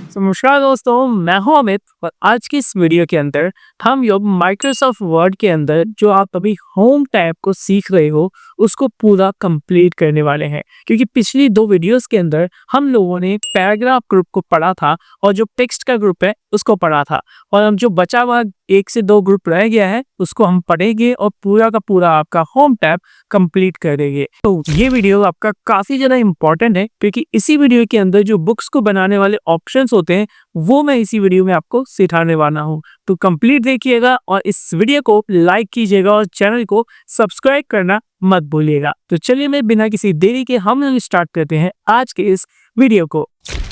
नमस्कार दोस्तों, मैं हूं अमित और आज की इस वीडियो के अंदर हम लोग माइक्रोसॉफ्ट वर्ड के अंदर जो आप अभी होम टैब को सीख रहे हो उसको पूरा कंप्लीट करने वाले हैं। क्योंकि पिछली दो वीडियोस के अंदर हम लोगों ने पैराग्राफ ग्रुप को पढ़ा था और जो टेक्स्ट का ग्रुप है उसको पढ़ा था, और हम जो बचा हुआ 1 से 2 ग्रुप रह गया है उसको हम पढ़ेंगे और पूरा का पूरा आपका होम टैब कंप्लीट करेंगे। तो ये वीडियो आपका काफी ज्यादा इंपॉर्टेंट है क्योंकि इसी वीडियो के अंदर जो बुक्स को बनाने वाले ऑप्शंस होते हैं वो मैं इसी वीडियो में आपको सिखाने वाला हूँ। तो कंप्लीट देखिएगा और इस वीडियो को लाइक कीजिएगा और चैनल को सब्सक्राइब करना मत भूलिएगा। तो चलिए मैं बिना किसी देरी के हम लोग स्टार्ट करते हैं आज के इस वीडियो को।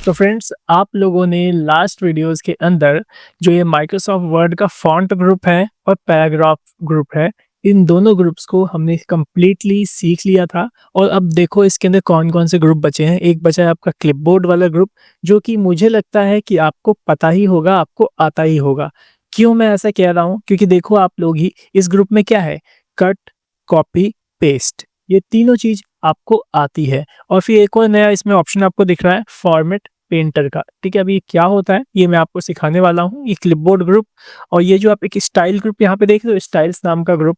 तो फ्रेंड्स, आप लोगों ने लास्ट वीडियोस के अंदर जो ये माइक्रोसॉफ्ट वर्ड का फॉन्ट ग्रुप है और पैराग्राफ ग्रुप है, इन दोनों ग्रुप्स को हमने कंप्लीटली सीख लिया था। और अब देखो इसके अंदर कौन कौन से ग्रुप बचे हैं। एक बचा है आपका क्लिपबोर्ड वाला ग्रुप, जो कि मुझे लगता है कि आपको पता ही होगा, आपको आता ही होगा। क्यों मैं ऐसा कह रहा हूँ? क्योंकि देखो आप लोग ही इस ग्रुप में क्या है, कट, कॉपी, पेस्ट, ये तीनों चीज आपको आती है। और फिर एक और नया इसमें ऑप्शन आपको दिख रहा है, फॉर्मेट पेंटर का। ठीक है, अभी ये क्या होता है ये मैं आपको सिखाने वाला हूँ। ये क्लिपबोर्ड ग्रुप और ये जो आप एक स्टाइल ग्रुप यहाँ पे देख रहे हो, स्टाइल्स नाम का ग्रुप,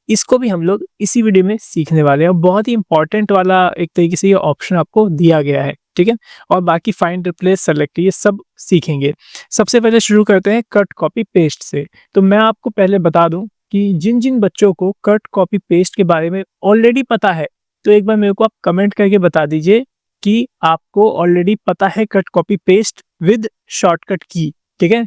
इसको भी हम लोग इसी वीडियो में सीखने वाले हैं। और बहुत ही इंपॉर्टेंट वाला एक तरीके से ये ऑप्शन आपको दिया गया है। ठीक है, और बाकी फाइंड, रिप्लेस, सेलेक्ट, ये सब सीखेंगे। सबसे पहले शुरू करते हैं कट, कॉपी, पेस्ट से। तो मैं आपको पहले बता दूं कि जिन जिन बच्चों को कट, कॉपी, पेस्ट के बारे में ऑलरेडी पता है, तो एक बार मेरे को आप कमेंट करके बता दीजिए कि आपको ऑलरेडी पता है cut, copy, paste with shortcut की। ठीक है,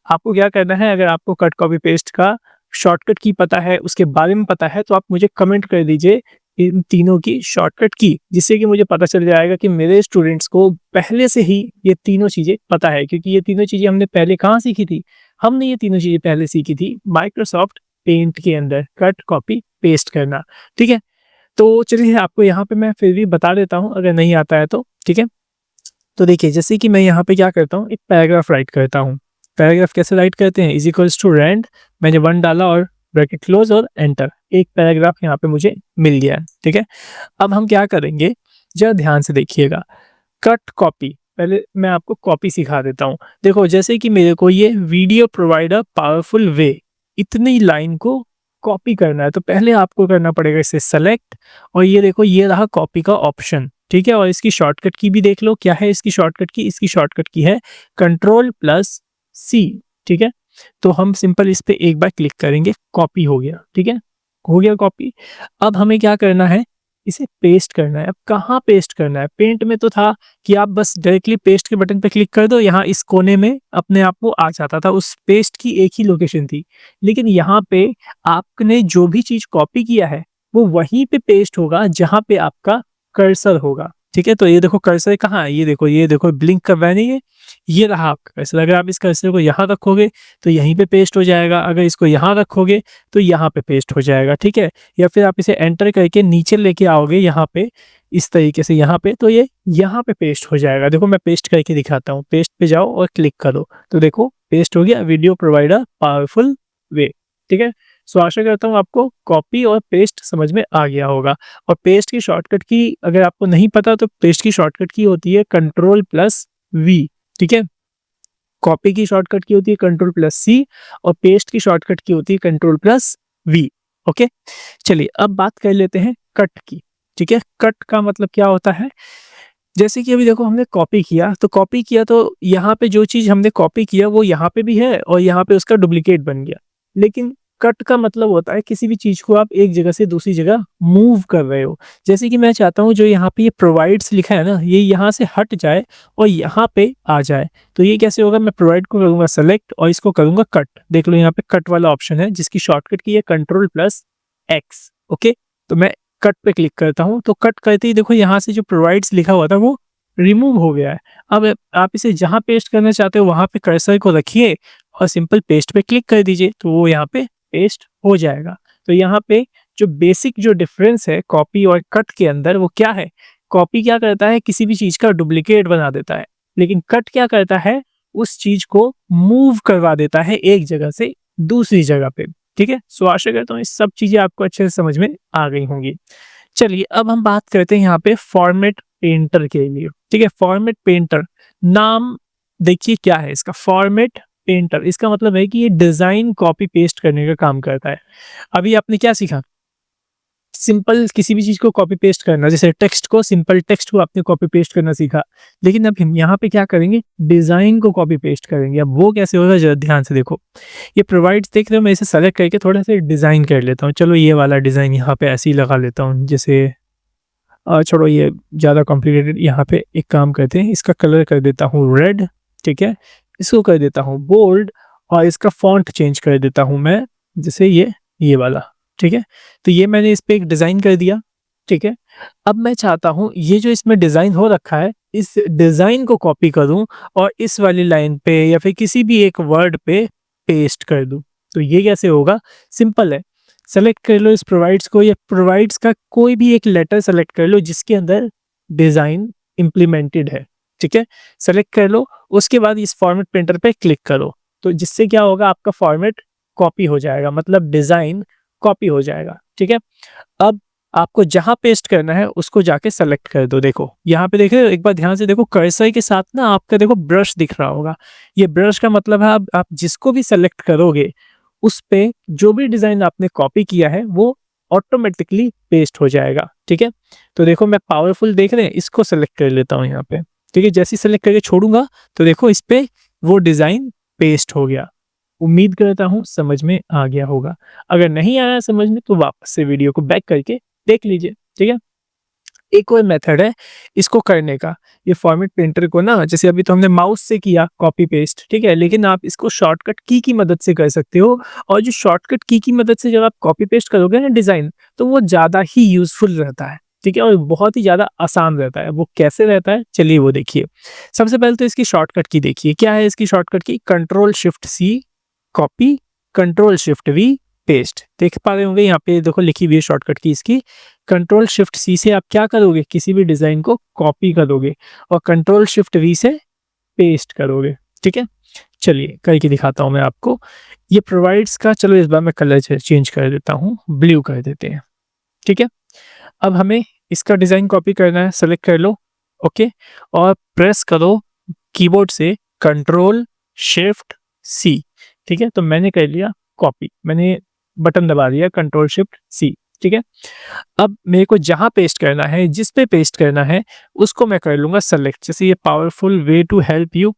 आपको क्या करना है, अगर आपको कट, कॉपी, पेस्ट का शॉर्टकट की पता है, उसके बारे में पता है, तो आप मुझे कमेंट कर दीजिए इन तीनों की शॉर्टकट की, जिससे कि मुझे पता चल जाएगा कि मेरे स्टूडेंट्स को पहले से ही ये तीनों चीजें पता है। क्योंकि ये तीनों चीजें हमने पहले कहाँ सीखी थी? हमने ये तीनों चीजें पहले सीखी थी माइक्रोसॉफ्ट पेंट के अंदर, कट, कॉपी, पेस्ट करना। ठीक है, तो चलिए आपको यहाँ पे मैं फिर भी बता देता हूँ अगर नहीं आता है तो। ठीक है, तो देखिए जैसे कि मैं यहाँ पे क्या करता हूँ, एक पैराग्राफ राइट करता हूँ। पैराग्राफ कैसे राइट करते हैं? इज इक्वल्स टू रैंड, मैंने 1 डाला और ब्रैकेट क्लोज और एंटर। एक पैराग्राफ यहाँ पे मुझे मिल गया है। ठीक है, अब हम क्या करेंगे, जरा ध्यान से देखिएगा। कट, कॉपी, पहले मैं आपको कॉपी सिखा देता हूँ। देखो जैसे कि मेरे को ये वीडियो प्रोवाइड अ पावरफुल वे, इतनी लाइन को कॉपी करना है, तो पहले आपको करना पड़ेगा इसे सेलेक्ट, और ये देखो ये रहा कॉपी का ऑप्शन। ठीक है, और इसकी शॉर्टकट की भी देख लो, क्या है इसकी शॉर्टकट की? इसकी शॉर्टकट की है Ctrl+C। ठीक है, तो हम सिंपल इस पे एक बार क्लिक करेंगे, कॉपी हो गया। ठीक है, हो गया कॉपी। अब हमें क्या करना है, इसे पेस्ट करना है। अब कहाँ पेस्ट करना है? पेंट में तो था कि आप बस डायरेक्टली पेस्ट के बटन पे क्लिक कर दो, यहाँ इस कोने में अपने आप वो आ जाता था, उस पेस्ट की एक ही लोकेशन थी। लेकिन यहाँ पे आपने जो भी चीज कॉपी किया है वो वहीं पे पेस्ट होगा जहाँ पे आपका कर्सर होगा। ठीक है, तो ये देखो कर्सर कहाँ है, ये देखो ब्लिंक कर रहा है नहीं, ये रहा आपका कर्सर। अगर आप इस कर्सर को यहाँ रखोगे तो यहीं पे पेस्ट हो जाएगा, अगर इसको यहाँ रखोगे तो यहाँ पे पेस्ट हो जाएगा। ठीक है, या फिर आप इसे एंटर करके नीचे लेके आओगे यहाँ पे, इस तरीके से यहाँ पे, तो ये यहाँ पे पेस्ट हो जाएगा। देखो मैं पेस्ट करके दिखाता हूँ, पेस्ट पे जाओ और क्लिक करो, तो देखो पेस्ट हो गया, वीडियो प्रोवाइडर पावरफुल वे। ठीक है, सो आशा करता हूँ आपको कॉपी और पेस्ट समझ में आ गया होगा। और पेस्ट की शॉर्टकट की अगर आपको नहीं पता तो पेस्ट की शॉर्टकट की होती है Ctrl+V। ठीक है, कॉपी की शॉर्टकट की होती है Ctrl+C और पेस्ट की शॉर्टकट की होती है Ctrl+V। ओके, चलिए अब बात कर लेते हैं कट की। ठीक है, कट का मतलब क्या होता है? जैसे कि अभी देखो हमने कॉपी किया, तो कॉपी किया तो यहाँ पे जो चीज हमने कॉपी किया वो यहाँ पे भी है और यहाँ पे उसका डुप्लीकेट बन गया। लेकिन कट का मतलब होता है किसी भी चीज को आप एक जगह से दूसरी जगह मूव कर रहे हो। जैसे कि मैं चाहता हूँ जो यहाँ पे ये प्रोवाइड्स लिखा है ना, ये यहाँ से हट जाए और यहाँ पे आ जाए। तो ये कैसे होगा? मैं प्रोवाइड को करूंगा सेलेक्ट और इसको करूंगा कट। देख लो यहाँ पे कट वाला ऑप्शन है जिसकी शॉर्टकट की है Ctrl+X। ओके, तो मैं कट पे क्लिक करता हूँ, तो कट करते ही देखो यहाँ से जो प्रोवाइड्स लिखा हुआ था वो रिमूव हो गया है। अब आप इसे जहाँ पेस्ट करना चाहते हो वहां पे कर्सर को रखिए और सिंपल पेस्ट पे क्लिक कर दीजिए, तो वो यहाँ पे पेस्ट हो जाएगा। तो यहाँ पे जो बेसिक जो डिफरेंस है कॉपी और कट के अंदर वो क्या है? कॉपी क्या करता है? किसी भी चीज का डुप्लीकेट बना देता है। लेकिन कट क्या करता है? उस चीज को मूव करवा देता है एक जगह से दूसरी जगह पे। ठीक है, सो आशा करता हूँ ये सब चीजें आपको अच्छे से समझ में आ गई होंगी। चलिए अब हम बात करते हैं यहाँ पे फॉर्मेट पेंटर के लिए। ठीक है, फॉर्मेट पेंटर नाम देखिए क्या है इसका फॉर्मेट पेंटर, इसका मतलब है कि ये डिज़ाइन कॉपी पेस्ट करने का काम करता है। अभी आपने क्या सीखा? सिंपल किसी भी चीज़ को कॉपी पेस्ट करना, जैसे टेक्स्ट को, सिंपल टेक्स्ट को आपने कॉपी पेस्ट करना सीखा। लेकिन अब हम यहाँ पे क्या करेंगे? डिज़ाइन को कॉपी पेस्ट करेंगे। अब वो कैसे होगा ज़रा ध्यान से देखो। ये प्रोवाइड्स देख रहे हो, मैं इसे सेलेक्ट करके थोड़ा-सा डिज़ाइन कर लेता हूँ। चलो ये वाला डिज़ाइन यहाँ पे ऐसे ही लगा लेता हूँ। जैसे छोड़ो ये ज़्यादा कॉम्प्लिकेटेड, यहाँ पे एक काम करते हैं, इसका कलर कर देता हूँ रेड, ठीक है? इसको कर देता हूँ बोल्ड और इसका फ़ॉन्ट चेंज कर देता हूँ मैं, जैसे ये वाला, ठीक है? तो ये मैंने इस पे एक डिज़ाइन कर दिया, ठीक है? अब मैं चाहता हूँ ये जो इसमें डिज़ाइन हो रखा है, इस डिज़ाइन को कॉपी करूँ और इस वाली लाइन पे या फिर किसी भी एक वर्ड पे पेस्ट कर दूँ। तो ये कैसे होगा? सिंपल है। सेलेक्ट कर लो इस प्रोवाइड्स को, या प्रोवाइड्स का कोई भी एक लेटर सेलेक्ट कर लो जिसके अंदर डिज़ाइन इम्प्लीमेंटेड है, ठीक है? सेलेक्ट कर लो, उसके बाद इस फॉर्मेट पेंटर पे क्लिक करो। तो जिससे क्या होगा, आपका फॉर्मेट कॉपी हो जाएगा, मतलब डिज़ाइन कॉपी हो जाएगा, ठीक है? अब आपको जहाँ पेस्ट करना है उसको जाके सेलेक्ट कर दो। देखो, यहाँ पे देख रहे हो, एक बार ध्यान से देखो, कर्सर के साथ ना आपका देखो ब्रश दिख रहा होगा। ये ब्रश का मतलब है आप जिसको भी सेलेक्ट करोगे उस पे जो भी डिज़ाइन आपने कॉपी किया है वो ऑटोमेटिकली पेस्ट हो जाएगा, ठीक है? तो देखो मैं पावरफुल देख रहे हैं, इसको सेलेक्ट कर लेता हूँ यहाँ पे, ठीक है? जैसे ही सेलेक्ट करके छोड़ूंगा तो देखो इस पे वो डिज़ाइन पेस्ट हो गया। उम्मीद करता हूँ समझ में आ गया होगा। अगर नहीं आया समझ में तो वापस से वीडियो को बैक करके देख लीजिए, ठीक है? एक और मेथड है इसको करने का। ये फॉर्मेट पेंटर को ना, जैसे अभी तो हमने माउस से किया कॉपी पेस्ट, ठीक है? लेकिन आप इसको शॉर्टकट की मदद से कर सकते हो, और जो शॉर्टकट की मदद से जब आप कॉपी पेस्ट करोगे ना डिज़ाइन, तो वो ज़्यादा ही यूज़फुल रहता है, ठीक है? और बहुत ही ज़्यादा आसान रहता है। वो कैसे रहता है, चलिए वो देखिए। सबसे पहले तो इसकी शॉर्टकट की देखिए, क्या है इसकी शॉर्टकट की? Control shift C copy, control shift V paste. देख पा रहे होंगे यहाँ पे देखो लिखी हुई है शॉर्टकट की इसकी। कंट्रोल शिफ्ट सी से आप क्या करोगे? किसी भी डिज़ाइन को कॉपी करोगे और कंट्रोल शिफ्ट वी से पेस्ट करोगे, ठीक है? चलिए करके दिखाता हूँ मैं आपको। ये प्रोवाइड्स का, चलो इस बार मैं कलर चेंज कर देता हूँ, ब्लू कर देते हैं, ठीक है? अब हमें इसका डिज़ाइन कॉपी करना है, सेलेक्ट कर लो, ओके? और प्रेस करो कीबोर्ड से कंट्रोल शिफ्ट सी, ठीक है? तो मैंने कर लिया कॉपी, मैंने बटन दबा दिया कंट्रोल शिफ्ट सी, ठीक है? अब मेरे को जहाँ पेस्ट करना है, जिस पे पेस्ट करना है, उसको मैं कर लूँगा सेलेक्ट। जैसे ये powerful way to help you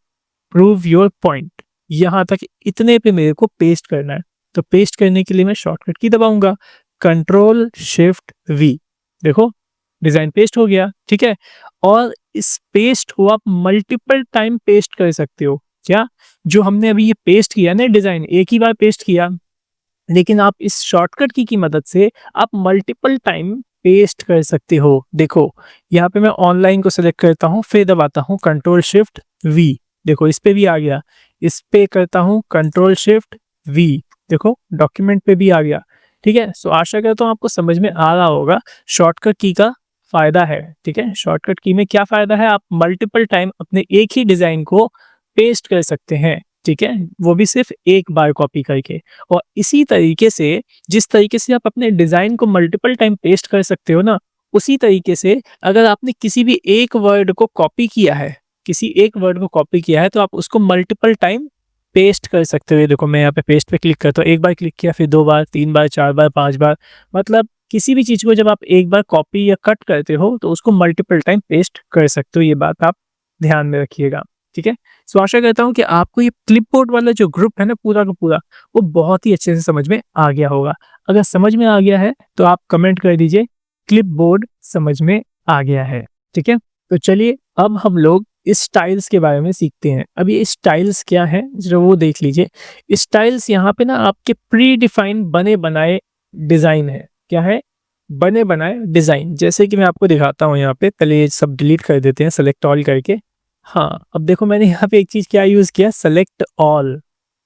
prove your point, यहाँ तक इतने पे मेरे को पेस्ट करना है। तो पेस्ट करने के लिए मैं शॉर्टकट की दबाऊँगा कंट्रोल शिफ्ट वी। देखो डिज़ाइन पेस्ट हो गया, ठीक है? और इस पेस्ट को आप मल्टीपल टाइम पेस्ट कर सकते हो। क्या? जो हमने अभी ये पेस्ट किया ना डिज़ाइन, एक ही बार पेस्ट किया, लेकिन आप इस शॉर्टकट की मदद से आप मल्टीपल टाइम पेस्ट कर सकते हो। देखो, यहाँ पे मैं ऑनलाइन को सेलेक्ट करता हूँ, फिर दबाता हूँ कंट्रोल शिफ्ट वी। देखो इस पे भी आ गया। इस पे करता हूँ कंट्रोल शिफ्ट वी। देखो डॉक्यूमेंट पे भी आ गया, ठीक है? सो आशा करता हूँ आपको समझ में आ रहा होगा शॉर्टकट की का फ़ायदा है, ठीक है? शॉर्टकट की में क्या फ़ायदा है? आप मल्टीपल टाइम अपने एक ही डिज़ाइन को पेस्ट कर सकते हैं, ठीक है? वो भी सिर्फ़ एक बार कॉपी करके। और इसी तरीके से, जिस तरीके से आप अपने डिज़ाइन को मल्टीपल टाइम पेस्ट कर सकते हो ना, उसी तरीके से अगर आपने किसी भी एक वर्ड को कॉपी किया है, किसी एक वर्ड को कॉपी किया है, तो आप उसको मल्टीपल टाइम पेस्ट कर सकते हो। ये देखो मैं यहाँ पे पेस्ट पे क्लिक करता हूँ, एक बार क्लिक किया, फिर 2 बार, 3 बार, 4 बार, 5 बार, मतलब किसी भी चीज़ को जब आप एक बार कॉपी या कट करते हो, तो उसको मल्टीपल टाइम पेस्ट कर सकते हो। ये बात आप ध्यान में रखिएगा, ठीक है? सो आशा करता हूँ कि आपको ये क्लिपबोर्ड वाला जो ग्रुप है ना पूरा का पूरा, वो बहुत ही अच्छे से समझ में आ गया होगा। अगर समझ में आ गया है तो आप कमेंट कर दीजिए क्लिपबोर्ड समझ में आ गया है, ठीक है? तो चलिए अब हम लोग स्टाइल्स के बारे में सीखते हैं। अब ये स्टाइल्स क्या है जरा वो देख लीजिए। स्टाइल्स यहाँ पे ना आपके प्री डिफाइन बने बनाए डिज़ाइन है। क्या है? बने बनाए डिज़ाइन। जैसे कि मैं आपको दिखाता हूँ यहाँ पे, पहले ये सब डिलीट कर देते हैं सेलेक्ट ऑल करके। हाँ, अब देखो मैंने यहाँ पे एक चीज़ क्या यूज़ किया, सेलेक्ट ऑल,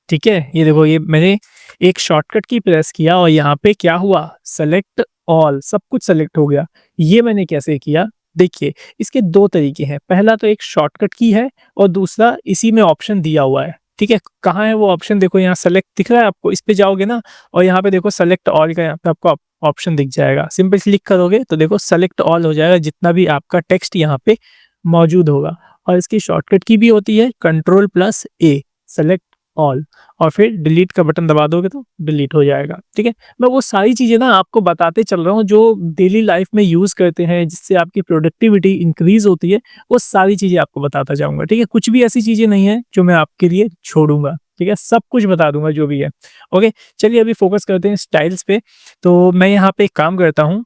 ठीक है? ये देखो ये मैंने एक शॉर्टकट की प्रेस किया और यहाँ पे क्या हुआ, सेलेक्ट ऑल, सब कुछ सेलेक्ट हो गया। ये मैंने कैसे किया? देखिए इसके 2 तरीके हैं। पहला तो एक शॉर्टकट की है और दूसरा इसी में ऑप्शन दिया हुआ है, ठीक है? कहाँ है वो ऑप्शन? देखो यहाँ सेलेक्ट दिख रहा है आपको, इस पे जाओगे ना और यहाँ पे देखो सेलेक्ट ऑल का यहाँ पे आपको ऑप्शन दिख जाएगा। सिंपल क्लिक करोगे तो देखो सेलेक्ट ऑल हो जाएगा, जितना भी आपका टेक्स्ट यहाँ पे मौजूद होगा। और इसकी शॉर्टकट की भी होती है Ctrl+A, सेलेक्ट ऑल, और फिर डिलीट का बटन दबा दोगे तो डिलीट हो जाएगा। ठीक है, मैं वो सारी चीज़ें ना आपको बताते चल रहा हूँ जो डेली लाइफ में यूज़ करते हैं, जिससे आपकी प्रोडक्टिविटी इंक्रीज़ होती है, वो सारी चीज़ें आपको बताता जाऊँगा। ठीक है, कुछ भी ऐसी चीज़ें नहीं है जो मैं आपके लिए छोड़ूँगा। ठीक है, सब कुछ बता दूँगा जो भी है। ओके, चलिए अभी फ़ोकस करते हैं स्टाइल्स पे। तो मैं यहाँ पे एक काम करता हूँ,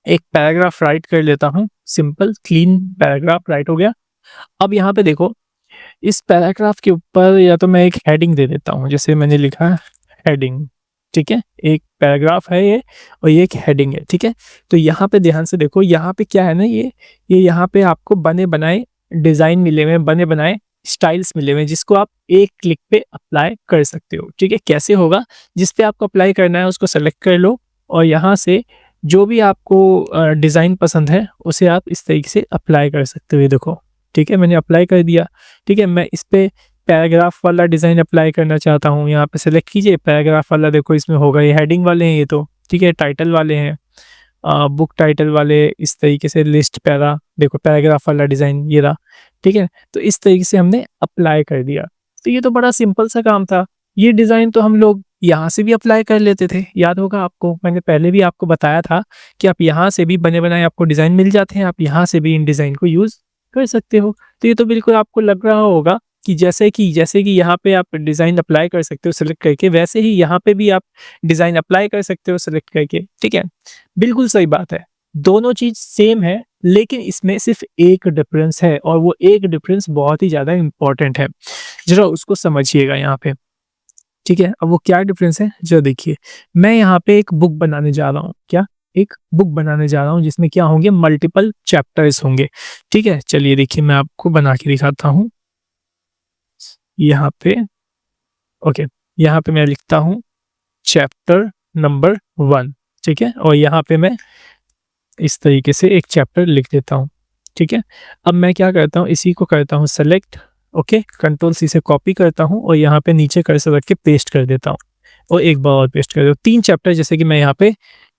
एक पैराग्राफ राइट कर लेता हूँ, सिंपल क्लीन पैराग्राफ राइट हो गया। अब यहाँ पे देखो, इस पैराग्राफ के ऊपर या तो मैं एक हेडिंग दे देता हूँ, जैसे मैंने लिखा है हेडिंग। ठीक है, एक पैराग्राफ है ये और ये एक हेडिंग है। ठीक है, तो यहाँ पे ध्यान से देखो, यहाँ पे क्या है ना, ये यहाँ पे आपको बने बनाए डिज़ाइन मिले हुए हैं, बने बनाए स्टाइल्स मिले हुए हैं, जिसको आप एक क्लिक पे अप्लाई कर सकते हो। ठीक है, कैसे होगा, जिस पे आपको अप्लाई करना है उसको सेलेक्ट कर लो और यहाँ से जो भी आपको डिज़ाइन पसंद है उसे आप इस तरीके से अप्लाई कर सकते हो। ये देखो, ठीक है, मैंने अप्लाई कर दिया। ठीक है, मैं इस पे पैराग्राफ वाला डिज़ाइन अप्लाई करना चाहता हूँ, यहाँ पे सेलेक्ट कीजिए पैराग्राफ वाला। देखो इसमें होगा, ये हेडिंग वाले हैं ये तो। ठीक है, टाइटल वाले हैं, बुक टाइटल वाले, इस तरीके से लिस्ट पैरा, देखो पैराग्राफ वाला डिज़ाइन ये रहा। ठीक है, तो इस तरीके से हमने अप्लाई कर दिया। तो ये तो बड़ा सिंपल सा काम था। ये डिज़ाइन तो हम लोग यहाँ से भी अप्लाई कर लेते थे, याद होगा आपको, मैंने पहले भी आपको बताया था कि आप यहाँ से भी बने बनाए आपको डिज़ाइन मिल जाते हैं, आप यहाँ से भी इन डिज़ाइन को यूज़ कर सकते हो। तो ये तो बिल्कुल आपको लग रहा होगा कि जैसे कि यहाँ पे आप डिज़ाइन अप्लाई कर सकते हो सेलेक्ट करके, वैसे ही यहाँ पे भी आप डिज़ाइन अप्लाई कर सकते हो सेलेक्ट करके। ठीक है, बिल्कुल सही बात है, दोनों चीज़ सेम है, लेकिन इसमें सिर्फ एक डिफरेंस है और वो एक डिफरेंस बहुत ही ज़्यादा इम्पोर्टेंट है। ज़रा उसको समझिएगा यहाँ पे। ठीक है, अब वो क्या डिफरेंस है ज़रा देखिए। मैं यहाँ पे एक बुक बनाने जा रहा हूँ, क्या? एक बुक बनाने जा रहा हूँ जिसमें क्या होंगे, मल्टीपल चैप्टर्स होंगे। ठीक है, चलिए देखिए मैं आपको बना के दिखाता हूँ। यहाँ पे ओके, यहाँ पे मैं लिखता हूँ चैप्टर नंबर 1। ठीक है, और यहाँ पे मैं इस तरीके से एक चैप्टर लिख देता हूँ। ठीक है, अब मैं क्या करता हूँ, इसी को करता हूँ सेलेक्ट। ओके, Ctrl+C से कॉपी करता हूँ और यहाँ पे नीचे कर्सर रख के पेस्ट कर देता हूँ और एक बार और पेस्ट कर देता हूँ। 3 चैप्टर जैसे कि मैं यहाँ पे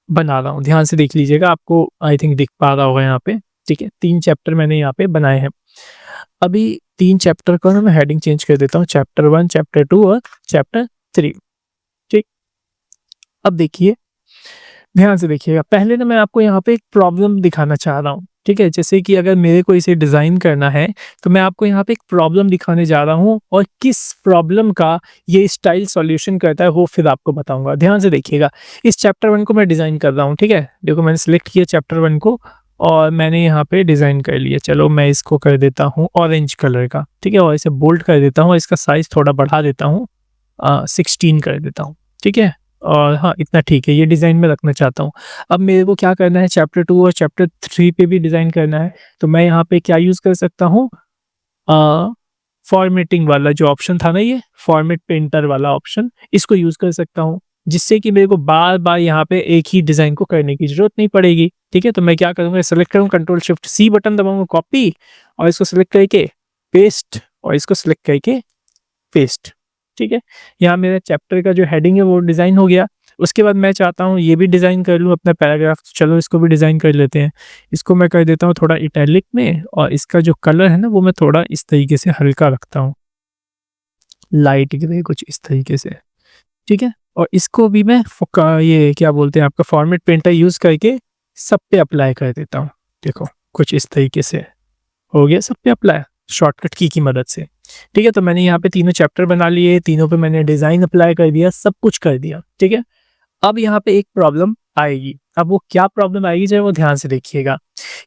बना रहा हूँ, ध्यान से देख लीजिएगा, आपको आई थिंक दिख पा रहा होगा यहाँ पे। ठीक है, 3 चैप्टर मैंने यहाँ पे बनाए हैं। अभी 3 चैप्टर का ना मैं हेडिंग चेंज कर देता हूँ, चैप्टर 1, चैप्टर 2 और चैप्टर 3। ठीक, अब देखिए, ध्यान से देखिएगा, पहले ना मैं आपको यहाँ पे एक प्रॉब्लम दिखाना चाह रहा हूँ। ठीक है, जैसे कि अगर मेरे को इसे डिज़ाइन करना है तो मैं आपको यहाँ पे एक प्रॉब्लम दिखाने जा रहा हूँ और किस प्रॉब्लम का ये स्टाइल सॉल्यूशन करता है वो फिर आपको बताऊंगा। ध्यान से देखिएगा, इस चैप्टर 1 को मैं डिज़ाइन कर रहा हूँ। ठीक है, देखो मैंने सेलेक्ट किया चैप्टर 1 को और मैंने यहाँ पे डिज़ाइन कर लिया। चलो मैं इसको कर देता हूँ ऑरेंज कलर का। ठीक है, और इसे बोल्ड कर देता हूँ, इसका साइज़ थोड़ा बढ़ा देता हूँ, 16 कर देता हूँ। ठीक है, और हाँ इतना ठीक है, ये डिज़ाइन में रखना चाहता हूँ। अब मेरे को क्या करना है, चैप्टर 2 और चैप्टर 3 पे भी डिज़ाइन करना है, तो मैं यहाँ पे क्या यूज़ कर सकता हूँ, फॉर्मेटिंग वाला जो ऑप्शन था ना, ये फॉर्मेट पेंटर वाला ऑप्शन, इसको यूज़ कर सकता हूँ, जिससे कि मेरे को बार-बार यहाँ पे एक ही डिज़ाइन को करने की ज़रूरत नहीं पड़ेगी। ठीक है, तो मैं क्या करूँगा, सेलेक्ट करूँगा, Ctrl+Shift+C बटन दबाऊँगा, कॉपी, और इसको सेलेक्ट करके पेस्ट, और इसको सेलेक्ट करके पेस्ट। ठीक है, यहाँ मेरा चैप्टर का जो हेडिंग है वो डिज़ाइन हो गया। उसके बाद मैं चाहता हूँ ये भी डिज़ाइन कर लूँ अपना पैराग्राफ, चलो इसको भी डिज़ाइन कर लेते हैं। इसको मैं कर देता हूँ थोड़ा इटैलिक में, और इसका जो कलर है ना वो मैं थोड़ा इस तरीके से हल्का रखता हूँ, लाइट ग्रे कुछ इस तरीके से। ठीक है, और इसको भी मैं ये क्या बोलते हैं आपका फॉर्मेट पेंटर यूज़ करके सब पे अप्लाई कर देता हूँ। देखो कुछ इस तरीके से हो गया सब पे अप्लाई, शॉर्टकट की मदद से। ठीक है, तो मैंने यहाँ पे तीनों चैप्टर बना लिए, तीनों पे मैंने डिज़ाइन अप्लाई कर दिया, सब कुछ कर दिया। ठीक है, अब यहाँ पे एक प्रॉब्लम आएगी। अब वो क्या प्रॉब्लम आएगी जरा वो ध्यान से देखिएगा।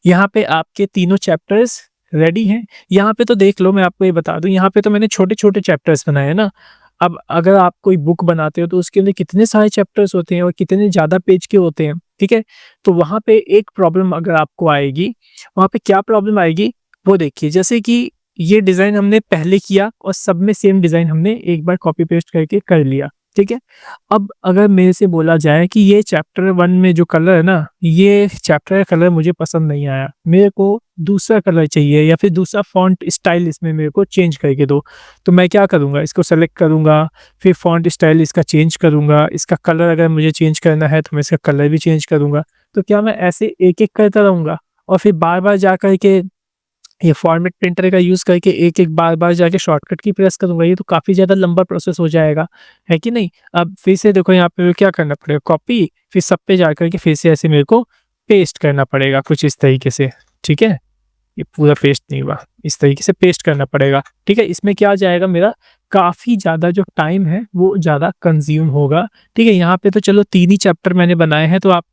यहाँ पे आपके तीनों चैप्टर्स रेडी हैं। यहाँ पे तो देख लो, मैं आपको ये बता दूँ, यहाँ पे तो मैंने छोटे-छोटे चैप्टर्स बनाए हैं ना। अब अगर आप कोई बुक बनाते हो तो उसके अंदर कितने सारे चैप्टर्स होते हैं और कितने ज़्यादा पेज के होते हैं। ठीक है, तो वहाँ पे एक प्रॉब्लम अगर आपको आएगी, वहाँ पे क्या प्रॉब्लम आएगी वो देखिए। जैसे कि ये डिज़ाइन हमने पहले किया और सब में सेम डिज़ाइन हमने एक बार कॉपी पेस्ट करके कर लिया। ठीक है, अब अगर मेरे से बोला जाए कि ये चैप्टर 1 में जो कलर है ना, ये चैप्टर का कलर मुझे पसंद नहीं आया, मेरे को दूसरा कलर चाहिए या फिर दूसरा फ़ॉन्ट स्टाइल इसमें मेरे को चेंज करके दो, तो मैं क्या करूँगा, इसको सेलेक्ट करूँगा, फिर फ़ॉन्ट स्टाइल इसका चेंज करूँगा, इसका कलर अगर मुझे चेंज करना है तो मैं इसका कलर भी चेंज करूँगा। तो क्या मैं ऐसे एक-एक करता रहूँगा और फिर बार-बार जा कर के ये फॉर्मेट प्रिंटर का यूज़ करके एक-एक बार-बार जाके शॉर्टकट की प्रेस करूँगा, ये तो काफ़ी ज़्यादा लंबा प्रोसेस हो जाएगा, है कि नहीं? अब फिर से देखो यहाँ पे क्या करना पड़ेगा, कॉपी फिर सब पे जा कर के फिर से ऐसे मेरे को पेस्ट करना पड़ेगा कुछ इस तरीके से, ठीक है? ये पूरा पेस्ट नहीं हुआ, इस तरीके से पेस्ट करना पड़ेगा, ठीक है? इसमें क्या जाएगा मेरा काफ़ी ज़्यादा जो टाइम है वो ज़्यादा कंज़्यूम होगा, ठीक है? यहाँ पे तो चलो 3 ही चैप्टर मैंने बनाए हैं तो आप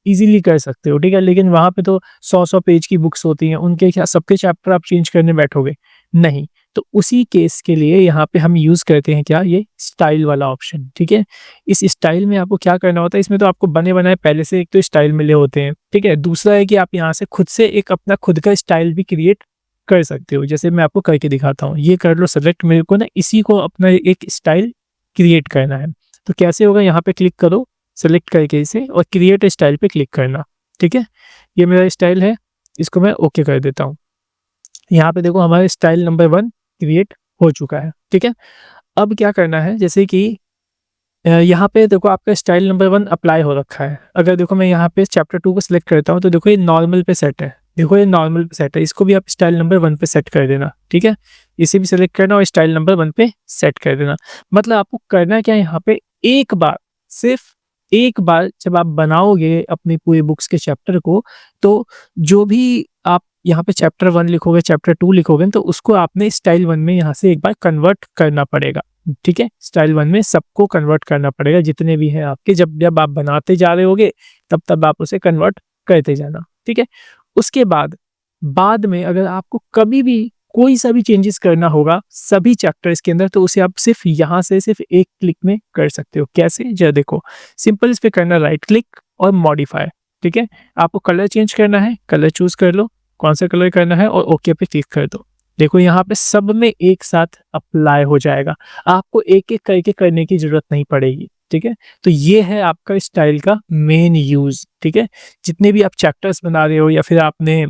ईज़िली कर सकते हो, ठीक है? लेकिन वहाँ पे तो 100-100 पेज की बुक्स होती हैं, उनके क्या सबके चैप्टर आप चेंज करने बैठोगे? नहीं। तो उसी केस के लिए यहाँ पे हम यूज़ करते हैं क्या? ये स्टाइल वाला ऑप्शन, ठीक है? इस स्टाइल में आपको क्या करना होता है, इसमें तो आपको बने-बनाए पहले से एक तो स्टाइल मिले होते हैं, ठीक है? दूसरा है कि आप यहाँ से खुद से एक अपना खुद का स्टाइल भी क्रिएट कर सकते हो। जैसे मैं आपको करके दिखाता हूँ, ये कर लो सेलेक्ट, मेरे को ना इसी को अपना एक स्टाइल क्रिएट करना है। तो कैसे होगा, यहाँ पे क्लिक करो, सेलेक्ट करके इसे और क्रिएट स्टाइल पे क्लिक करना, ठीक है? ये मेरा स्टाइल है, इसको मैं ओके कर देता हूँ। यहाँ पे देखो हमारा स्टाइल नंबर 1 क्रिएट हो चुका है, ठीक है? अब क्या करना है, जैसे कि यहाँ पे देखो आपका स्टाइल नंबर 1 अप्लाई हो रखा है। अगर देखो मैं यहाँ पे चैप्टर 2 को सिलेक्ट करता हूँ तो देखो ये नॉर्मल पे सेट है। देखो ये नॉर्मल पे सेट है, इसको भी आप स्टाइल नंबर 1 पे सेट कर देना, ठीक है? इसे भी सिलेक्ट करना और स्टाइल नंबर 1 पे सेट कर देना। मतलब आपको करना क्या है यहाँ पे, एक बार, सिर्फ़ एक बार जब आप बनाओगे अपनी पूरी बुक्स के चैप्टर को, तो जो भी आप यहाँ पे चैप्टर 1 लिखोगे, चैप्टर 2 लिखोगे, तो उसको आपने स्टाइल 1 में यहाँ से एक बार कन्वर्ट करना पड़ेगा। ठीक है? स्टाइल 1 में सबको कन्वर्ट करना पड़ेगा, जितने भी हैं आपके, जब जब आप बनाते जा रहे होगे, तब आप उसे कन्वर्ट करते जाना, ठीक है? उसके बाद में अगर आपको कभी भी कोई सा भी चेंजेस करना होगा सभी चैप्टर्स के अंदर, तो उसे आप सिर्फ़ यहाँ से सिर्फ़ एक क्लिक में कर सकते हो। कैसे? ज़रा देखो, सिंपल इस पे करना राइट क्लिक और मॉडिफाई, ठीक है? आपको कलर चेंज करना है, कलर चूज़ कर लो, कौन सा कलर करना है और ओके पे क्लिक कर दो। देखो यहाँ पे सब में एक साथ अप्लाई हो जाएगा। आपको एक-एक करके करने की ज़रूरत नहीं पड़ेगी, ठीक है? तो ये है आपका स्टाइल का मेन यूज़, ठीक है? जितने भी आप चैप्टर्स बना रहे हो या फिर आपने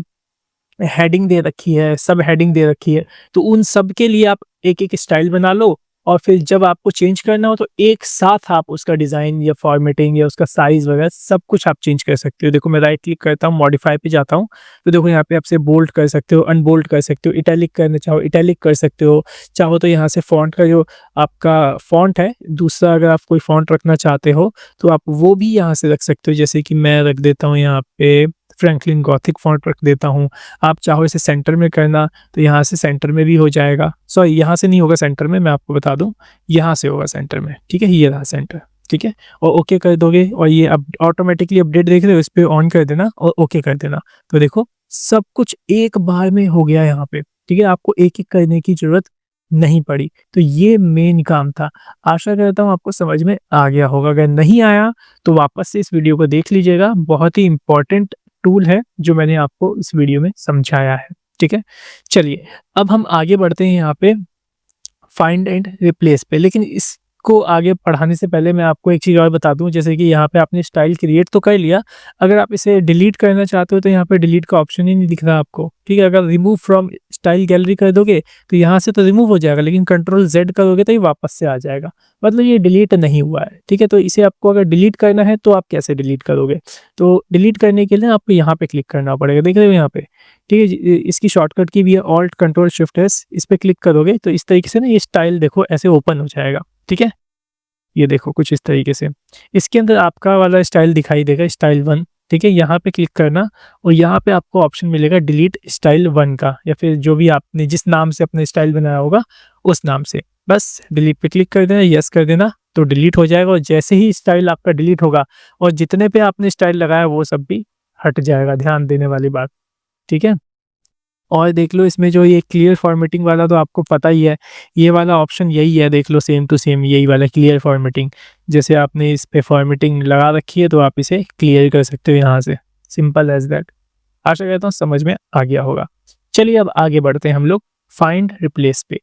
हेडिंग दे रखी है, सब हेडिंग दे रखी है, तो उन सब के लिए आप एक-एक स्टाइल बना लो और फिर जब आपको चेंज करना हो तो एक साथ आप उसका डिज़ाइन या फॉर्मेटिंग या उसका साइज़ वगैरह सब कुछ आप चेंज कर सकते हो। देखो मैं राइट क्लिक करता हूँ, मॉडिफाई पे जाता हूँ, तो देखो यहाँ पे आपसे बोल्ड कर सकते हो, अनबोल्ड कर सकते हो, इटैलिक करना चाहो इटैलिक कर सकते हो, चाहो तो यहाँ से फ़ॉन्ट का जो आपका फ़ॉन्ट है, दूसरा अगर आप कोई फ़ॉन्ट रखना चाहते हो, तो आप वो भी यहाँ से रख सकते हो। जैसे कि मैं रख देता हूँ यहाँ पे फ्रैंकलिन गॉथिक फ़ॉन्ट रख देता हूँ। आप चाहो इसे सेंटर में करना तो यहाँ से सेंटर में भी हो जाएगा। सॉरी, यहाँ से नहीं होगा सेंटर में, मैं आपको बता दूँ, यहाँ से होगा सेंटर में, ठीक है? ये रहा सेंटर, ठीक है? और ओके कर दोगे और ये अब ऑटोमेटिकली अपडेट देख रहे हो, इस पे ऑन कर देना और ओके कर देना। तो देखो सब कुछ एक बार में हो गया यहाँ पे, ठीक है? आपको एक-एक करने की ज़रूरत नहीं पड़ी। तो ये मेन काम था। आशा करता हूँ आपको समझ में आ गया होगा। अगर नहीं आया तो वापस से इस वीडियो को देख लीजिएगा। बहुत ही इम्पोर्टेंट टूल है जो मैंने आपको इस वीडियो में समझाया है, ठीक है? चलिए, अब हम आगे बढ़ते हैं यहाँ पे फाइंड एंड रिप्लेस पे। लेकिन इसको आगे बढ़ाने से पहले मैं आपको एक चीज़ और बता दूँ, जैसे कि यहाँ पे आपने स्टाइल क्रिएट तो कर लिया, अगर आप इसे डिलीट करना चाहते हो तो यहाँ पे डिलीट का ऑप्शन ही नहीं दिख रहा आपको, ठीक है? अगर रिमूव फ्रॉम स्टाइल गैलरी कर दोगे तो यहाँ से तो रिमूव हो जाएगा, लेकिन कंट्रोल ज़ेड करोगे तो ये वापस से आ जाएगा। मतलब ये डिलीट नहीं हुआ है, ठीक है? तो इसे आपको अगर डिलीट करना है तो आप कैसे डिलीट करोगे? तो डिलीट करने के लिए आपको यहाँ पे क्लिक करना पड़ेगा, देख रहे हो यहाँ पे? ठीक है? इसकी शॉर्टकट की भी है ऑल्ट कंट्रोल शिफ्ट एस, इस पे क्लिक करोगे तो इस तरीके से ना ये स्टाइल देखो ऐसे ओपन हो जाएगा, ठीक है? ये देखो कुछ इस तरीके से। इसके अंदर आपका वाला स्टाइल दिखाई देगा, स्टाइल 1, ठीक है? यहाँ पे क्लिक करना और यहाँ पे आपको ऑप्शन मिलेगा डिलीट स्टाइल 1 का, या फिर जो भी आपने जिस नाम से अपना स्टाइल बनाया होगा उस नाम से। बस डिलीट पे क्लिक कर देना, येस कर देना, तो डिलीट हो जाएगा और जैसे ही स्टाइल आपका डिलीट होगा और जितने पे आपने स्टाइल लगाया वो सब भी हट जाएगा, ध्यान देने वाली बात, ठीक है? और देख लो इसमें जो ये क्लियर फॉर्मेटिंग वाला तो आपको पता ही है, ये वाला ऑप्शन यही है, देख लो सेम टू सेम यही वाला क्लियर फॉर्मेटिंग। जैसे आपने इस पे फॉर्मेटिंग लगा रखी है तो आप इसे क्लियर कर सकते हो यहाँ से, सिंपल एज़ दैट। आशा करता हूँ समझ में आ गया होगा। चलिए अब आगे बढ़ते हैं हम लोग फाइंड रिप्लेस पे।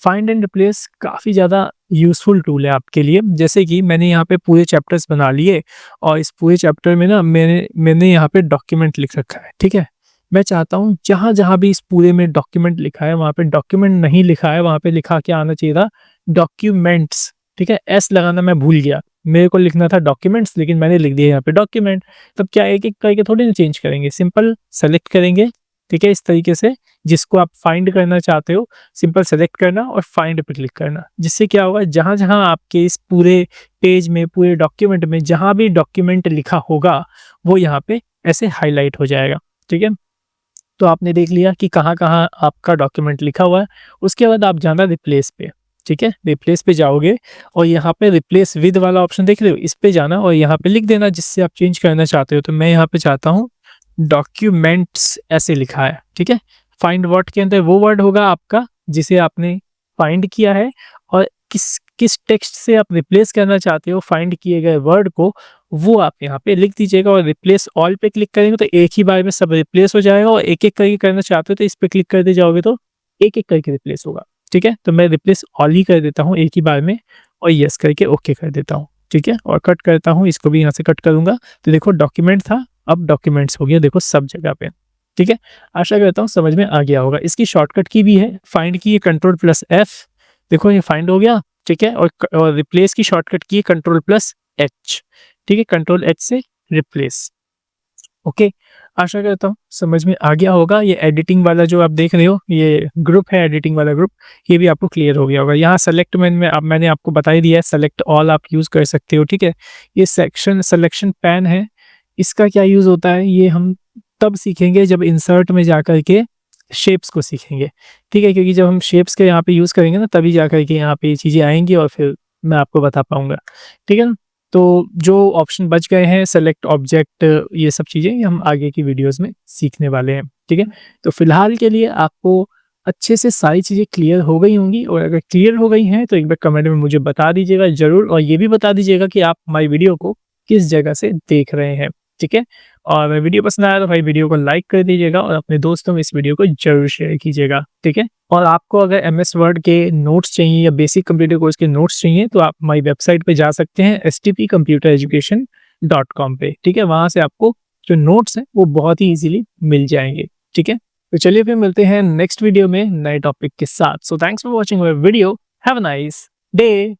फाइंड एंड रिप्लेस काफ़ी ज़्यादा यूज़फुल टूल है आपके लिए। जैसे कि मैंने यहाँ पे पूरे चैप्टर्स बना लिए और इस पूरे चैप्टर में ना मैंने यहाँ पे डॉक्यूमेंट लिख रखा है, ठीक है? मैं चाहता हूँ जहाँ-जहाँ भी इस पूरे में डॉक्यूमेंट लिखा है, वहाँ पे डॉक्यूमेंट नहीं लिखा है, वहाँ पे लिखा क्या आना चाहिए था, डॉक्यूमेंट्स, ठीक है? एस लगाना मैं भूल गया। मेरे को लिखना था डॉक्यूमेंट्स, लेकिन मैंने लिख दिया यहाँ पे डॉक्यूमेंट। तब क्या एक-एक करके थोड़ी ना चेंज करेंगे, सिंपल सेलेक्ट करेंगे, ठीक है? इस तरीके से जिसको आप फाइंड करना चाहते हो सिंपल सेलेक्ट करना और फाइंड पे क्लिक करना। जिससे क्या होगा, जहाँ जहाँ आपके इस पूरे पेज में, पूरे डॉक्यूमेंट में जहाँ भी डॉक्यूमेंट लिखा होगा वो यहाँ पे ऐसे हाईलाइट हो जाएगा। ठीक है, तो आपने देख लिया कि कहाँ कहाँ आपका डॉक्यूमेंट लिखा हुआ है। उसके बाद आप जाना रिप्लेस पे। ठीक है, रिप्लेस पे जाओगे और यहाँ पे रिप्लेस विद वाला ऑप्शन देख रहे हो, इस पे जाना और यहाँ पे लिख देना जिससे आप चेंज करना चाहते हो। तो मैं यहाँ पे चाहता हूँ डॉक्यूमेंट्स, ऐसे लिखा है। ठीक है, फाइंड वर्ड के अंदर वो वर्ड होगा आपका जिसे आपने फाइंड किया है, और किस किस टेक्स्ट से आप रिप्लेस करना चाहते हो फाइंड किए गए वर्ड को, वो आप यहाँ पे लिख दीजिएगा। और रिप्लेस ऑल पे क्लिक करेंगे तो एक ही बार में सब रिप्लेस हो जाएगा, और एक एक करके करना चाहते हो तो इस पे क्लिक कर दे जाओगे तो एक एक करके रिप्लेस होगा। ठीक है, तो मैं रिप्लेस ऑल ही कर देता हूँ एक ही बार में, और यस करके ओके कर देता हूँ। ठीक है, और कट करता हूँ, इसको भी यहाँ से कट करूंगा। तो देखो डॉक्यूमेंट था, अब डॉक्यूमेंट्स हो गया, देखो सब जगह पे। ठीक है, आशा करता हूँ समझ में आ गया होगा। इसकी शॉर्टकट की भी है, फाइंड की Ctrl+F, देखो ये फाइंड हो गया। ठीक है, और रिप्लेस की शॉर्टकट की Ctrl+H। ठीक है, Ctrl+H से रिप्लेस। ओके, आशा करता हूँ समझ में आ गया होगा। ये एडिटिंग वाला जो आप देख रहे हो, ये ग्रुप है एडिटिंग वाला ग्रुप, ये भी आपको क्लियर हो गया होगा। यहाँ सेलेक्ट में अब मैंने आपको बता ही दिया है, सेलेक्ट ऑल आप यूज़ कर सकते हो। ठीक है, ये सेक्शन सिलेक्शन पैन है, इसका क्या यूज़ होता है ये हम तब सीखेंगे जब इंसर्ट में जाकर के शेप्स को सीखेंगे। ठीक है, क्योंकि जब हम शेप्स के यहाँ पे यूज़ करेंगे ना, तभी जाकर के यहाँ पे ये चीज़ें आएंगी और फिर मैं आपको बता पाऊंगा। ठीक है ना, तो जो ऑप्शन बच गए हैं सेलेक्ट ऑब्जेक्ट, ये सब चीज़ें ये हम आगे की वीडियोस में सीखने वाले हैं। ठीक है, तो फिलहाल के लिए आपको अच्छे से सारी चीज़ें क्लियर हो गई होंगी, और अगर क्लियर हो गई हैं तो एक बार कमेंट में मुझे बता दीजिएगा ज़रूर, और ये भी बता दीजिएगा कि आप हमारी वीडियो को किस जगह से देख रहे हैं। ठीक है, और वीडियो पसंद आया तो भाई वीडियो को लाइक कर दीजिएगा, और अपने दोस्तों में इस वीडियो को जरूर शेयर कीजिएगा। ठीक है, और आपको अगर MS वर्ड के नोट्स चाहिए या बेसिक कंप्यूटर कोर्स के नोट्स चाहिए तो आप हमारी वेबसाइट पे जा सकते हैं stpcomputereducation.com पे। ठीक है, वहाँ से आपको जो नोट्स हैं वो बहुत ही इजीली मिल जाएंगे। ठीक है, तो चलिए फिर मिलते हैं नेक्स्ट वीडियो में नए टॉपिक के साथ। So thanks for watching our video, have a nice day.